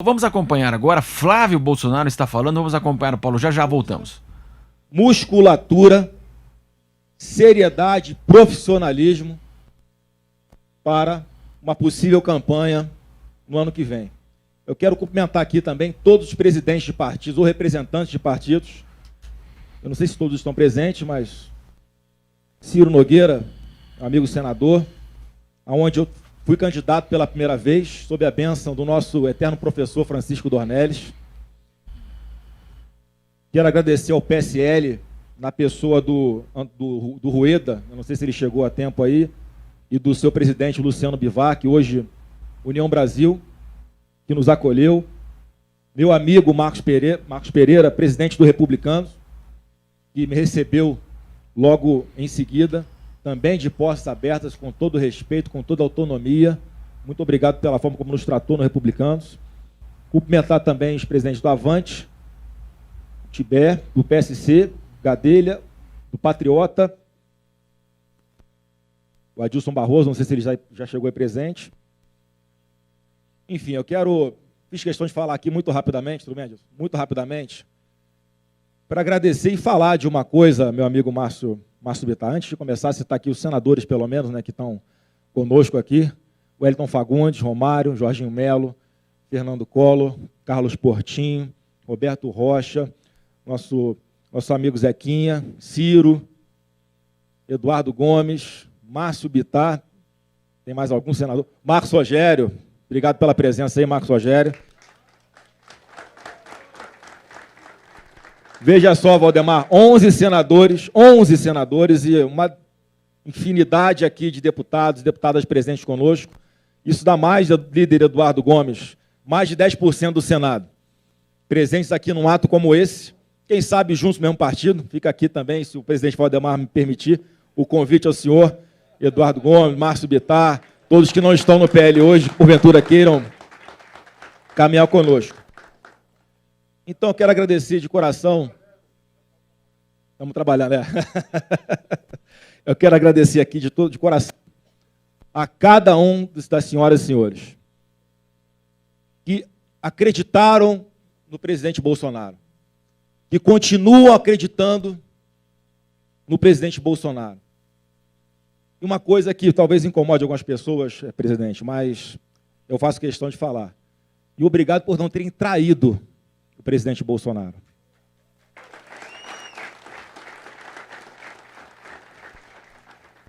Vamos acompanhar agora. Flávio Bolsonaro está falando. Vamos acompanhar o Paulo. Já voltamos. Musculatura, seriedade, profissionalismo para uma possível campanha no ano que vem. Eu quero cumprimentar aqui também todos os presidentes de partidos ou representantes de partidos. Eu não sei se todos estão presentes, mas Ciro Nogueira, amigo senador, aonde eu fui candidato pela primeira vez, sob a bênção do nosso eterno professor Francisco Dornelles. Quero agradecer ao PSL, na pessoa do Rueda, eu não sei se ele chegou a tempo aí, e do seu presidente Luciano Bivar, hoje União Brasil, que nos acolheu. Meu amigo Marcos Pereira, presidente do Republicanos, que me recebeu logo em seguida, também de portas abertas, com todo respeito, com toda autonomia. Muito obrigado pela forma como nos tratou no Republicanos. Cumprimentar também os presidentes do Avante, Tibé, do PSC, Gadelha, do Patriota, o Adilson Barroso, não sei se ele já chegou aí presente. Enfim, fiz questão de falar aqui muito rapidamente, tudo bem, Adilson? Muito rapidamente, para agradecer e falar de uma coisa, meu amigo Márcio Bittar. Antes de começar a citar aqui os senadores, pelo menos, né, que estão conosco aqui, o Wellington Fagundes, Romário, Jorginho Melo, Fernando Collor, Carlos Portinho, Roberto Rocha, nosso amigo Zequinha, Ciro, Eduardo Gomes, Márcio Bittar, tem mais algum senador? Marcos Rogério, obrigado pela presença aí, Marcos Rogério. Veja só, Valdemar, 11 senadores e uma infinidade aqui de deputados e deputadas presentes conosco. Isso dá mais do líder Eduardo Gomes, mais de 10% do Senado. Presentes aqui num ato como esse, quem sabe juntos no mesmo partido. Fica aqui também, se o presidente Valdemar me permitir, o convite ao senhor Eduardo Gomes, Márcio Bittar, todos que não estão no PL hoje, porventura queiram caminhar conosco. Então, eu quero agradecer de coração. Estamos trabalhando, né? Eu quero agradecer aqui de coração a cada um das senhoras e senhores que acreditaram no presidente Bolsonaro, que continuam acreditando no presidente Bolsonaro. E uma coisa que talvez incomode algumas pessoas, presidente, mas eu faço questão de falar. E obrigado por não terem traído o presidente Bolsonaro.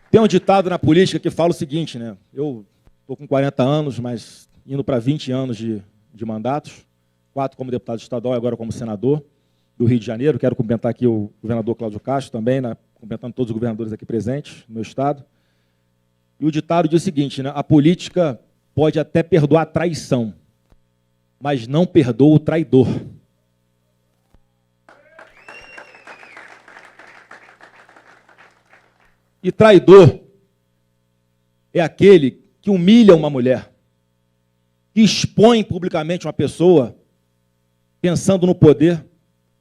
Tem um ditado na política que fala o seguinte, né? Eu estou com 40 anos, mas indo para 20 anos de mandatos, 4 como deputado estadual e agora como senador do Rio de Janeiro. Quero cumprimentar aqui o governador Cláudio Castro também, né? Cumprimentando todos os governadores aqui presentes no meu estado. E o ditado diz o seguinte, né? A política pode até perdoar a traição, mas não perdoa o traidor. E traidor é aquele que humilha uma mulher, que expõe publicamente uma pessoa pensando no poder,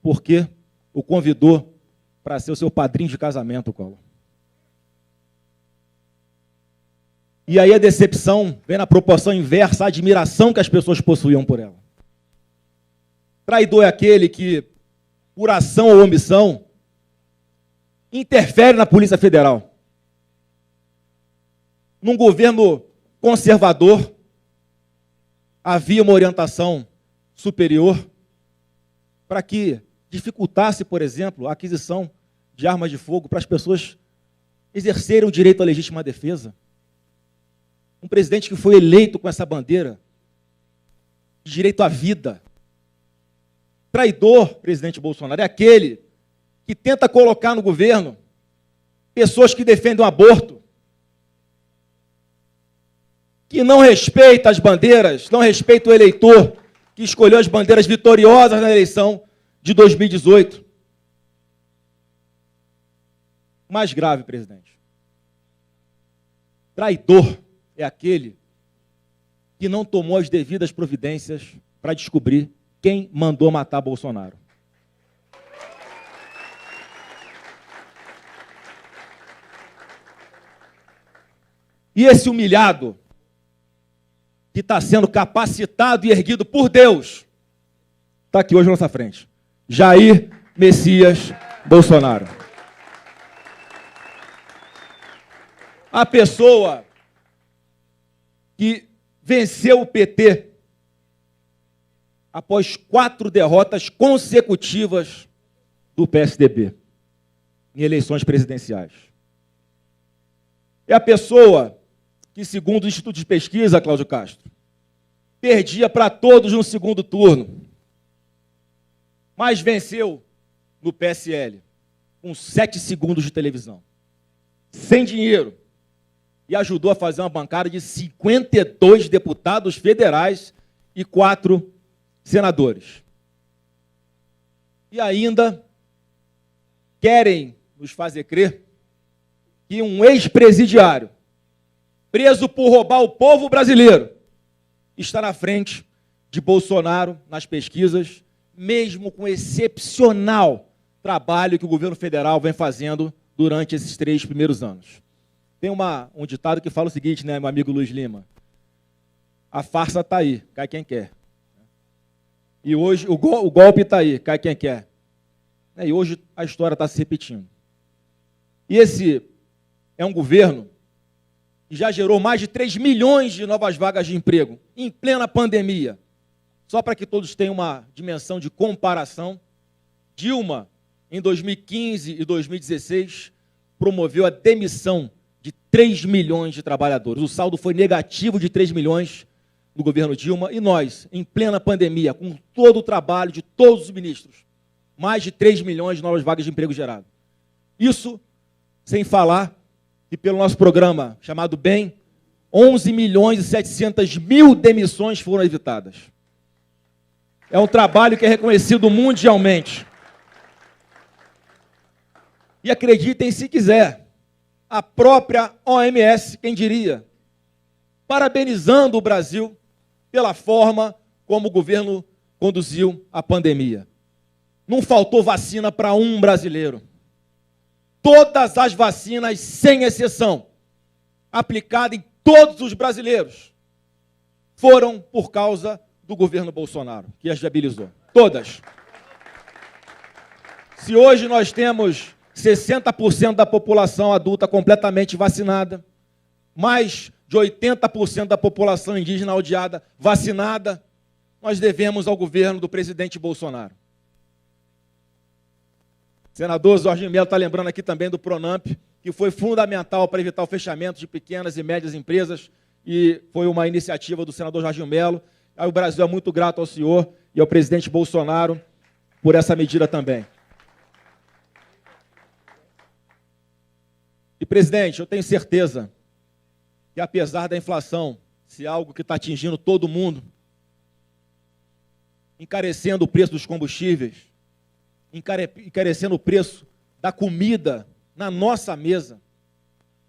porque o convidou para ser o seu padrinho de casamento, Collor. E aí a decepção vem na proporção inversa à admiração que as pessoas possuíam por ela. Traidor é aquele que, por ação ou omissão, interfere na Polícia Federal. Num governo conservador, havia uma orientação superior para que dificultasse, por exemplo, a aquisição de armas de fogo para as pessoas exercerem o direito à legítima defesa. Um presidente que foi eleito com essa bandeira de direito à vida. Traidor, presidente Bolsonaro, é aquele que tenta colocar no governo pessoas que defendem o aborto, que não respeita as bandeiras, não respeita o eleitor que escolheu as bandeiras vitoriosas na eleição de 2018. Mais grave, presidente. Traidor é aquele que não tomou as devidas providências para descobrir quem mandou matar Bolsonaro. E esse humilhado que está sendo capacitado e erguido por Deus, está aqui hoje à nossa frente. Jair Messias Bolsonaro. A pessoa que venceu o PT após 4 derrotas consecutivas do PSDB em eleições presidenciais. É a pessoa que, segundo o Instituto de Pesquisa, Cláudio Castro, perdia para todos no segundo turno, mas venceu no PSL, com 7 segundos de televisão, sem dinheiro, e ajudou a fazer uma bancada de 52 deputados federais e 4 senadores. E ainda querem nos fazer crer que um ex-presidiário, preso por roubar o povo brasileiro, está na frente de Bolsonaro nas pesquisas, mesmo com o excepcional trabalho que o governo federal vem fazendo durante esses 3 primeiros anos. Tem um ditado que fala o seguinte, né, meu amigo Luiz Lima? A farsa está aí, cai quem quer. E hoje o golpe está aí, cai quem quer. E hoje a história está se repetindo. E esse é um governo que já gerou mais de 3 milhões de novas vagas de emprego, em plena pandemia. Só para que todos tenham uma dimensão de comparação, Dilma, em 2015 e 2016, promoveu a demissão de 3 milhões de trabalhadores. O saldo foi negativo de 3 milhões no governo Dilma, e nós, em plena pandemia, com todo o trabalho de todos os ministros, mais de 3 milhões de novas vagas de emprego geradas. Isso sem falar que pelo nosso programa chamado BEM, 11 milhões e 700 mil demissões foram evitadas. É um trabalho que é reconhecido mundialmente. E acreditem se quiser, a própria OMS, quem diria, parabenizando o Brasil pela forma como o governo conduziu a pandemia. Não faltou vacina para um brasileiro. Todas as vacinas, sem exceção, aplicadas em todos os brasileiros, foram por causa do governo Bolsonaro, que as viabilizou. Todas. Se hoje nós temos 60% da população adulta completamente vacinada, mais de 80% da população indígena aldeada vacinada, nós devemos ao governo do presidente Bolsonaro. O senador Jorginho Melo está lembrando aqui também do Pronamp, que foi fundamental para evitar o fechamento de pequenas e médias empresas, e foi uma iniciativa do senador Jorginho Melo. O Brasil é muito grato ao senhor e ao presidente Bolsonaro por essa medida também. E, presidente, eu tenho certeza que, apesar da inflação ser algo que está atingindo todo mundo, encarecendo o preço dos combustíveis, encarecendo o preço da comida na nossa mesa,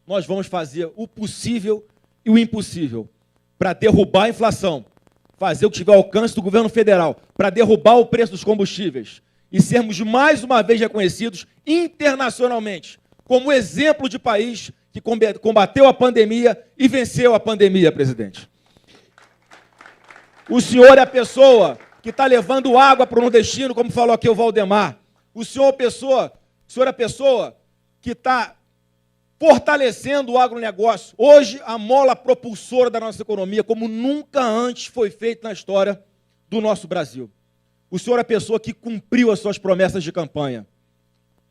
nós vamos fazer o possível e o impossível para derrubar a inflação, fazer o que tiver ao alcance do governo federal para derrubar o preço dos combustíveis e sermos mais uma vez reconhecidos internacionalmente como exemplo de país que combateu a pandemia e venceu a pandemia, presidente. O senhor é a pessoa que está levando água para o nordestino, como falou aqui o Valdemar. O senhor é a pessoa que está fortalecendo o agronegócio. Hoje, a mola propulsora da nossa economia, como nunca antes foi feito na história do nosso Brasil. O senhor é a pessoa que cumpriu as suas promessas de campanha,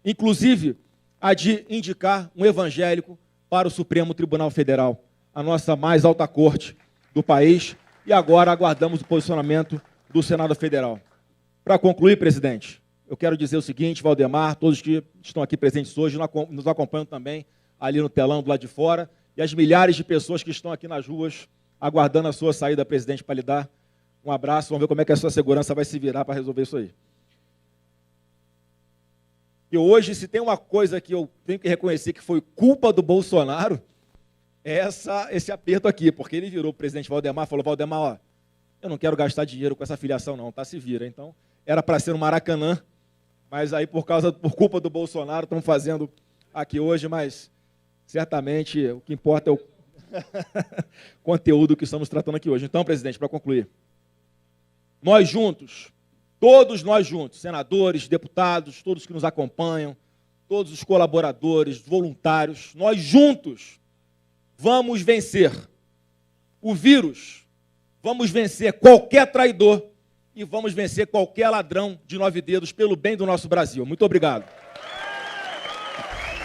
inclusive a de indicar um evangélico para o Supremo Tribunal Federal, a nossa mais alta corte do país, e agora aguardamos o posicionamento do Senado Federal. Para concluir, presidente, eu quero dizer o seguinte, Valdemar, todos que estão aqui presentes hoje, nos acompanham também ali no telão do lado de fora, e as milhares de pessoas que estão aqui nas ruas, aguardando a sua saída, presidente, para lhe dar um abraço. Vamos ver como é que a sua segurança vai se virar para resolver isso aí. E hoje, se tem uma coisa que eu tenho que reconhecer que foi culpa do Bolsonaro, é esse aperto aqui, porque ele virou o presidente Valdemar e falou, Valdemar, ó, eu não quero gastar dinheiro com essa filiação não, tá? Se vira. Então, era para ser um Maracanã, mas aí por culpa do Bolsonaro, estão fazendo aqui hoje, mas certamente o que importa é o... conteúdo que estamos tratando aqui hoje. Então, presidente, para concluir, nós juntos, todos nós juntos, senadores, deputados, todos que nos acompanham, todos os colaboradores, voluntários, nós juntos vamos vencer o vírus, vamos vencer qualquer traidor e vamos vencer qualquer ladrão de 9 dedos pelo bem do nosso Brasil. Muito obrigado.